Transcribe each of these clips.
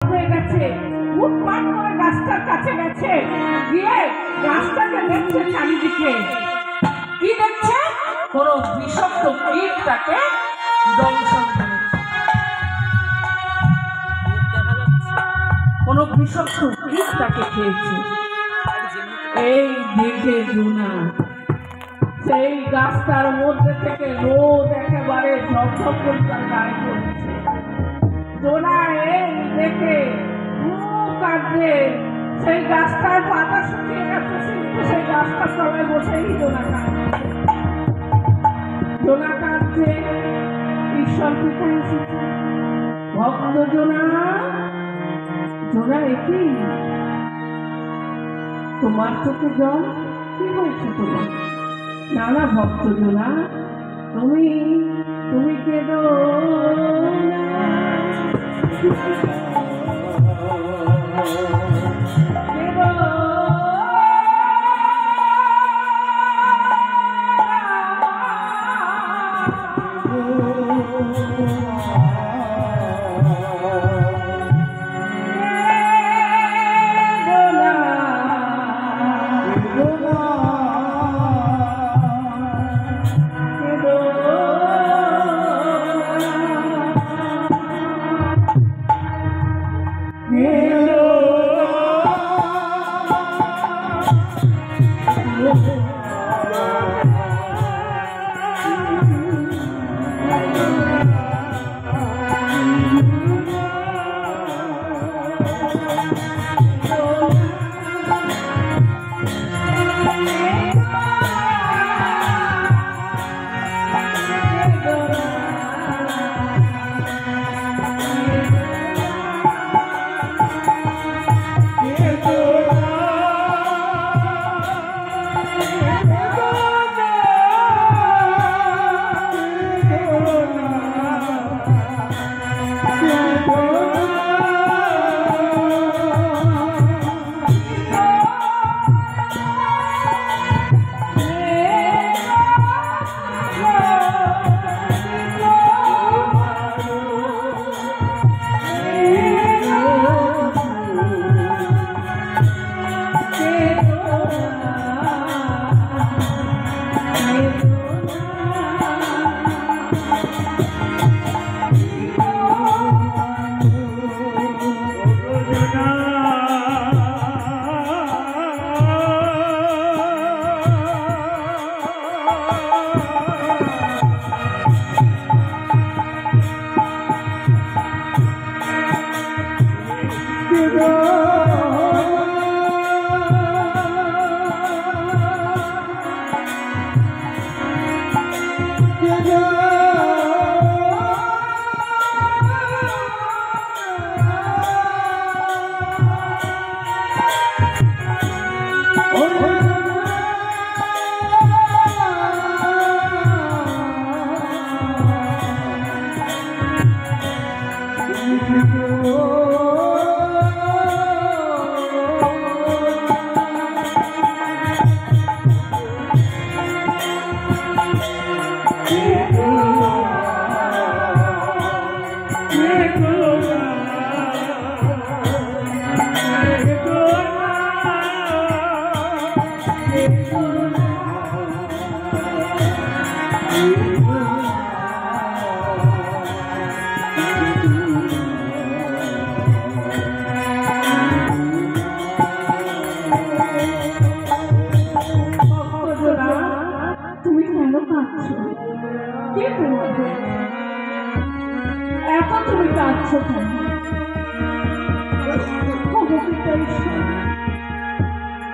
হয়ে গেছে, উৎপাত করে গাছটার কাছে গেছে, গিয়ে গাছটাকে দেখছে চারিদিকে। কি দেখছে? কোনো বিষাক্ত কীট তাকে দংশন করেছে। কোনো বিষাক্ত কীট তাকে খেয়েছে। এই দেখে জোনা সেই গাছটার মধ্যে থেকে রোদ একেবারে ঝকঝক করে তার গায়ে পড়ছে। জোনা এই দেখে কাঁদছে। সেই গাছটার পাতা শুকিয়ে গেছে, কিন্তু সেই গাছটার তলায় বসেই জোনা কাঁদছে। জোনা কাঁদছে, ঈশ্বর কোথায় এসেছে? ভক্ত জোনা, জোনা একই তোমার চোখে জল, কি হয়েছে তোমার? না না ভক্ত জোনা, তুমি কেঁদো না।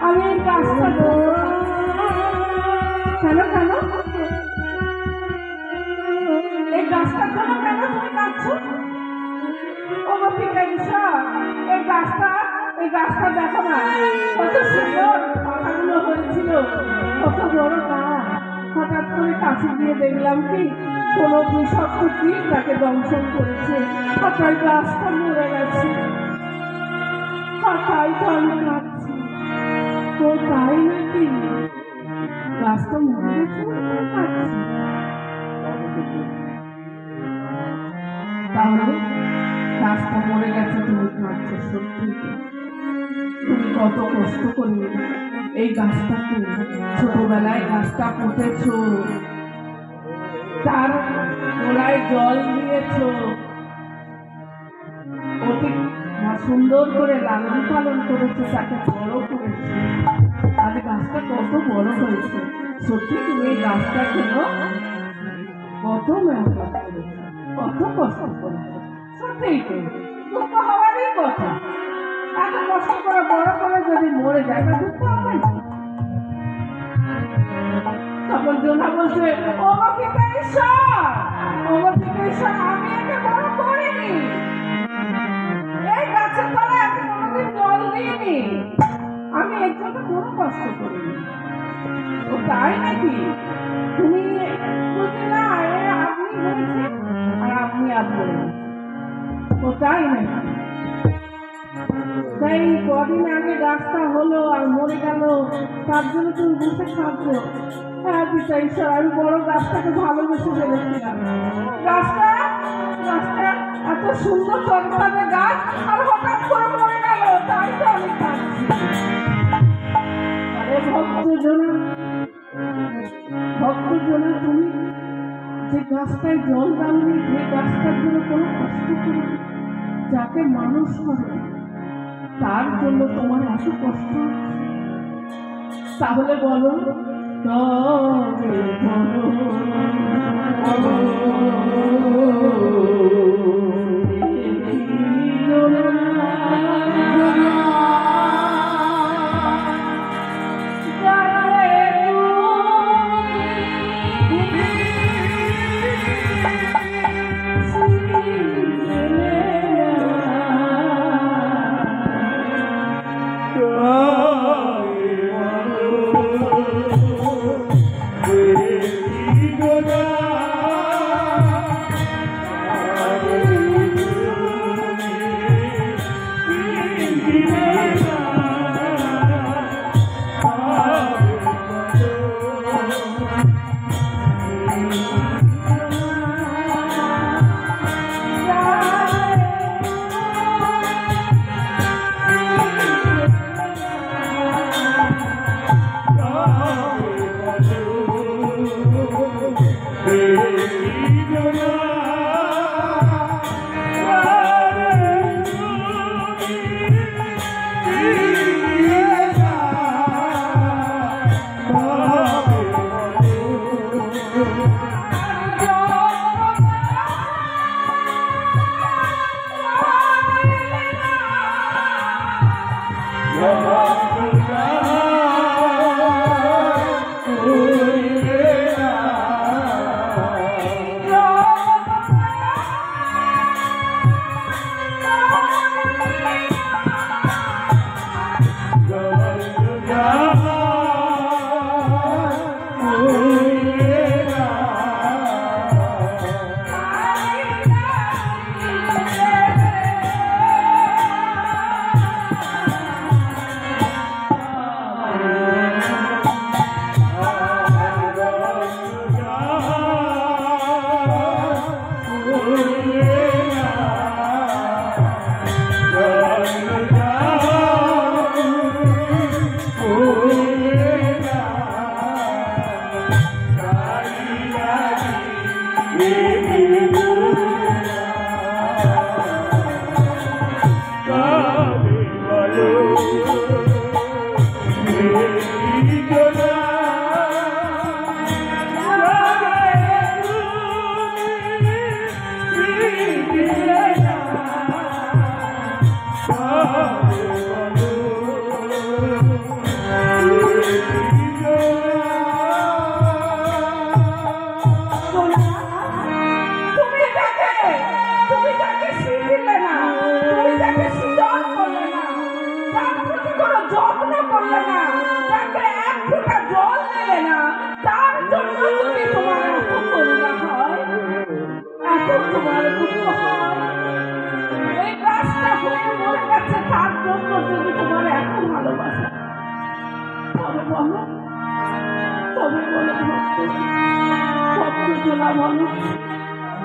আমি গাছটা কেন কেন এই গাছটা কেন কেন তুমি কাঁদছো? ও গোপিকা ঈশ্বর, এই গাছটা দেখো না, কত সুন্দর পাতাগুলো হয়েছিল, কত বড় গাছ। হঠাৎ করে কাছে গিয়ে দেখলাম কি কোনো বিষাক্ত কীট তাকে দংশন করেছে। হঠাৎ গাছটা মরে গেছে। হঠাৎ তো আমি কাঁদছি। তো তাই নাকি গাছটা মরে গেছে? কাঁদছি। তাহলে গাছটা মরে গেছে, তুমি কাঁদছো। কত কষ্ট করে এই গাছটাকে ছোটবেলায় গাছটা পুঁতেছ, তার গোড়ায় জল দিয়েছ, অতি সুন্দর করে লালন পালন করেছে, তাকে বড় করেছে, আজ গাছটা কত বড় হয়েছে। সত্যি তুমি এই গাছটার জন্য কত মেহনত করেছো, কত কষ্ট করেছো। সত্যিই তো দুঃখ হওয়ারই কথা। এত কষ্ট করে বড় করে যদি মরে যায় না, দুঃখ হবে না? তখন জোনা বলছে, ও পিতা ঈশ্বর, ও পিতা ঈশ্বর, আমি একে বড় করিনি, এই গাছের তলায় আমি কোনোদিন জল দিইনি, আমি এর জন্য কোনো কষ্ট করিনি। ও তাই নাকি? তুমি বুঝলে না, আপনি বলছে আর আপনি আর বলে, ও তাই নাকি? তাই কদিন আগে গাছটা হলো আর মরে গেল, তার জন্য তুমি বসে খাচ্ছ? হ্যাঁ পিতা ঈশ্বর, আমি বড় গাছটাকে ভালোবেসে ফেলেছিলাম। গাছটা গাছটা এত সুন্দর চটকাবে গাছ, আর হঠাৎ করে মরে গেল, তাই তো আমি খাচ্ছি। আরে ভক্তজনা, তুমি যে গাছটায় জল দাওনি, যে গাছটার জন্য কোনো কষ্ট করো, যাকে মানুষ করে, তার জন্য তোমার এত কষ্ট, তাহলে বলো, তবে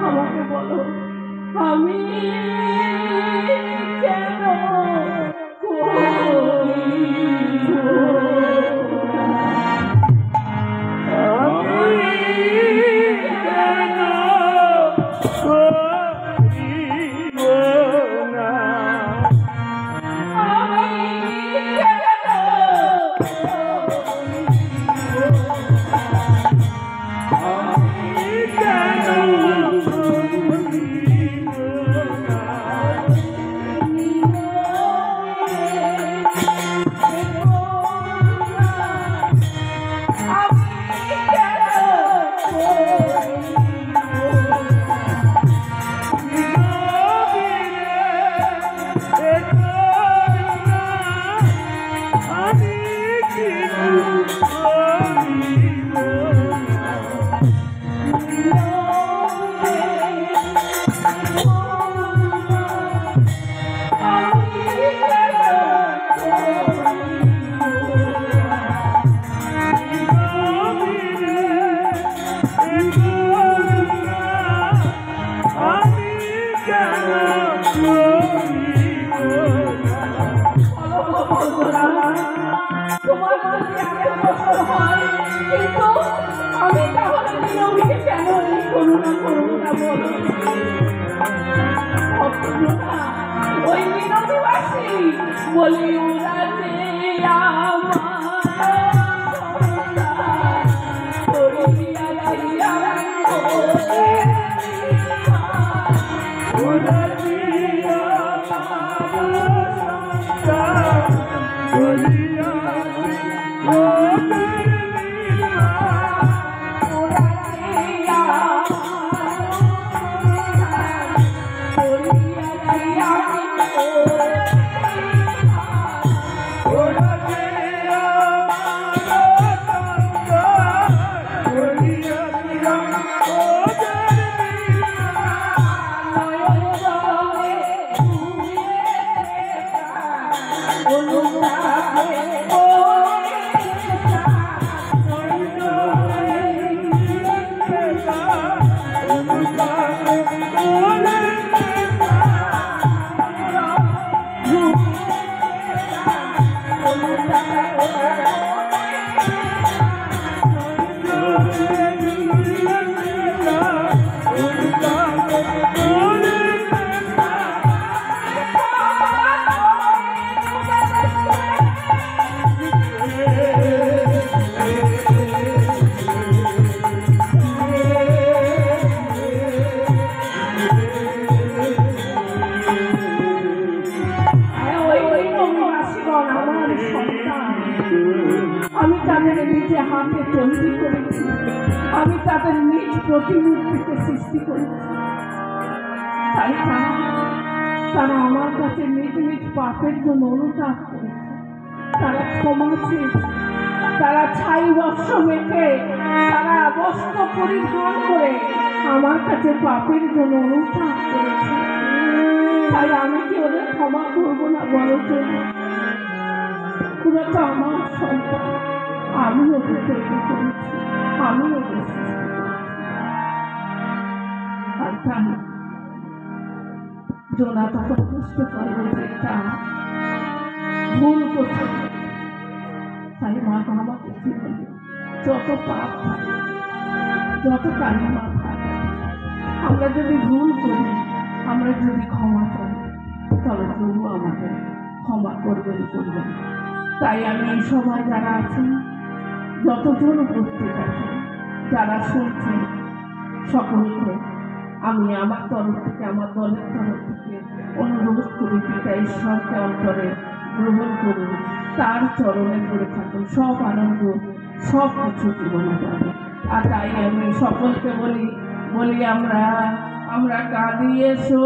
আমাকে বলো, আমি কেন করি বলি উড়াতে আমি তাদের নিজে হাতে তৈরি করেছি, আমি তাদের নিজ প্রতিমূর্তিকে সৃষ্টি করেছি। তাই তারা আমার কাছে নিজ নিজ পাপের জন্য অনুতাপ করেছে, তারা ক্ষমা চেয়েছে, তারা ছাই বস্ত্র মেখে, তারা বস্ত্র পরিধান করে আমার কাছে পাপের জন্য অনুতাপ করেছে। তাই আমি কি ওদের ক্ষমা করবো না বলো তো? পুরো তো আমার সন্তান, আমি ওকে তৈরি করেছি, আমি ওকে সৃষ্টি করেছি। আর তাই জোনা তখন বুঝতে পারবে যে এটা ভুল করছে। তাই মা আমাকে কি বলে, যত পাপ থাকে, যত কালিমা থাকে, আমরা যদি ভুল করি, আমরা যদি ক্ষমা করি, তবে প্রভু আমাদের ক্ষমা করবেন। তাই আমি এই সবাই যারা আছেন, যতজন উপস্থিত আছেন, যারা শুনছেন, সকলকে আমি আমার তরফ থেকে, আমার দলের তরফ থেকে অনুরোধ করি, পিতা ঈশ্বরকে অন্তরে গ্রহণ করুন, তার চরণে পড়ে থাকুন, সব আনন্দ সব কিছু জীবনে পাবে। আর তাই আমি সকলকে বলি আমরা কাঁদি এসো,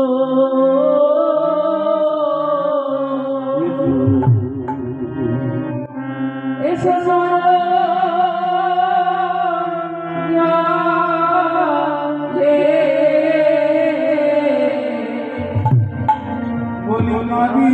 এসো বলি কাঁদি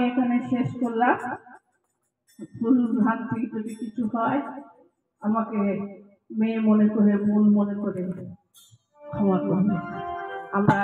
এখানে শেষ করলাম। ভুল ভ্রান্তি যদি কিছু হয় আমাকে মেয়ে মনে করে, বোন মনে করে ক্ষমা করবে। আমরা